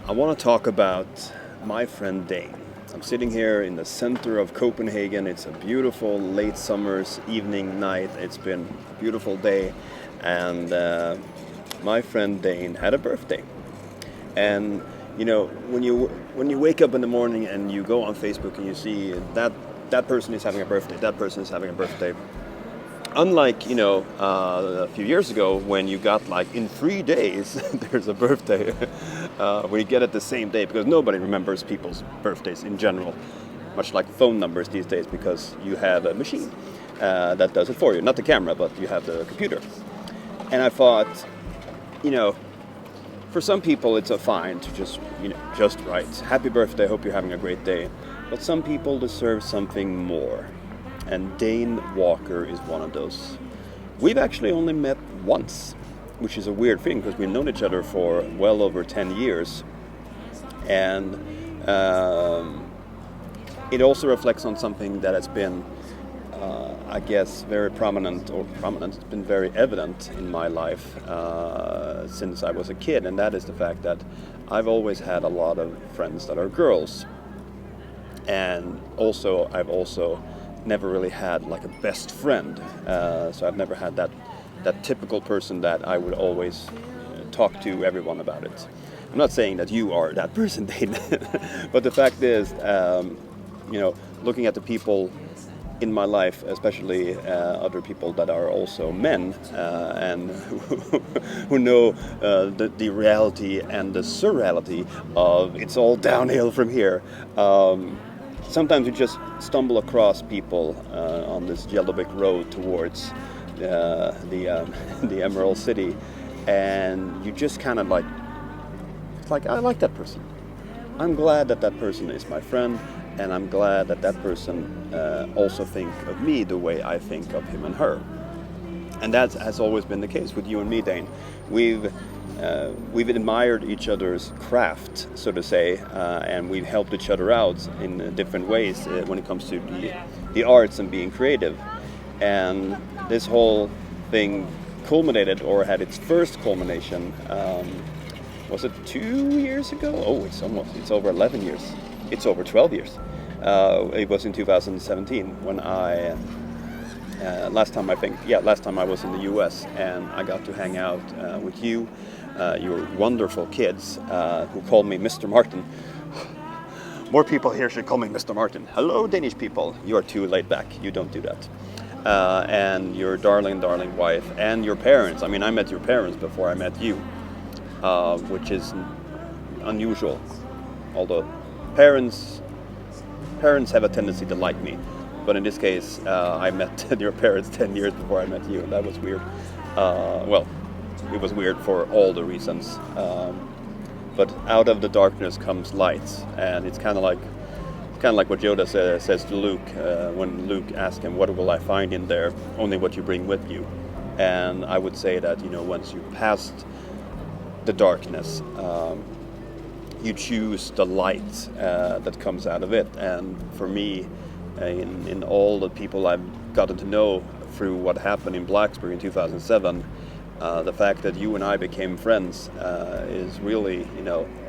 I want to talk about my friend Dane. I'm sitting here in the center of Copenhagen. It's a beautiful late summer's evening night. It's been a beautiful day, and my friend Dane had a birthday. And you know, when you wake up in the morning and you go on Facebook and you see that person is having a birthday, that person is having a birthday. Unlike, a few years ago when you got like in 3 days there's a birthday, when you get it the same day, because nobody remembers people's birthdays in general, much like phone numbers these days, because you have a machine that does it for you, not the camera, but you have the computer. And I thought, for some people it's fine to just write, happy birthday, hope you're having a great day. But some people deserve something more. And Dane Walker is one of those. We've actually only met once, which is a weird thing because we've known each other for well over 10 years. And it also reflects on something that has been, I guess, very prominent, it's been very evident in my life since I was a kid. And that is the fact that I've always had a lot of friends that are girls. And I've also never really had like a best friend, so I've never had that typical person that I would always talk to everyone about it. I'm not saying that you are that person, Dane, but the fact is, looking at the people in my life, especially other people that are also men and who know the reality and the surreality of it's all downhill from here. Sometimes you just stumble across people on this yellow brick road towards the Emerald City, and you just kind of it's like, I like that person. I'm glad that person is my friend, and I'm glad that person also think of me the way I think of him and her. And that has always been the case with you and me, Dane. We've admired each other's craft, so to say, and we've helped each other out in different ways when it comes to the arts and being creative. And this whole thing culminated, or had its first culmination, was it 2 years ago? Oh, it's over 11 years. It's over 12 years. It was in 2017 when last time I was in the US, and I got to hang out with you. Your wonderful kids who call me Mr. Martin. More people here should call me Mr. Martin. Hello, Danish people. You are too laid back. You don't do that. And your darling wife and your parents. I mean, I met your parents before I met you, which is unusual. Although parents have a tendency to like me. But in this case, I met your parents 10 years before I met you, and that was weird. It was weird for all the reasons. But out of the darkness comes light, and it's kind of like what Yoda says to Luke when Luke asks him, "What will I find in there? Only what you bring with you." And I would say that once you passed the darkness, you choose the light that comes out of it. And for me, in all the people I've gotten to know through what happened in Blacksburg in 2007, the fact that you and I became friends is really,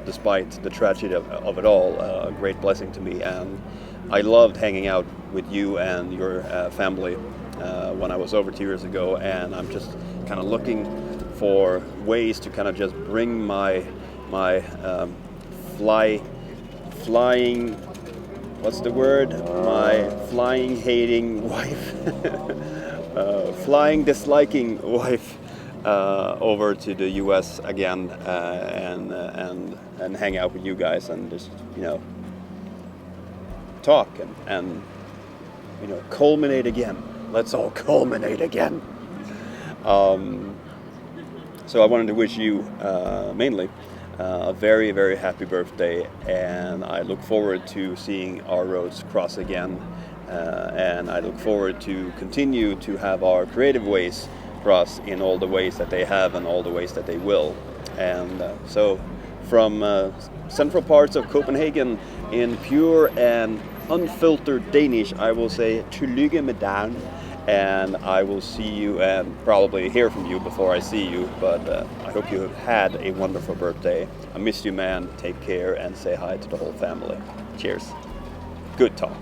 despite the tragedy of it all, a great blessing to me. And I loved hanging out with you and your family when I was over 2 years ago, and I'm just kind of looking for ways to kind of just bring my flying, what's the word? My flying hating wife, flying disliking wife, over to the U.S. again, and hang out with you guys and just talk and culminate again. Let's all culminate again. So I wanted to wish you mainly a very, very happy birthday, and I look forward to seeing our roads cross again, and I look forward to continue to have our creative ways cross in all the ways that they have and all the ways that they will. And so from central parts of Copenhagen in pure and unfiltered Danish, I will say tillykke med dagen, and I will see you and probably hear from you before I see you, but I hope you have had a wonderful birthday. I miss you, man. Take care and say hi to the whole family. Cheers. Good talk.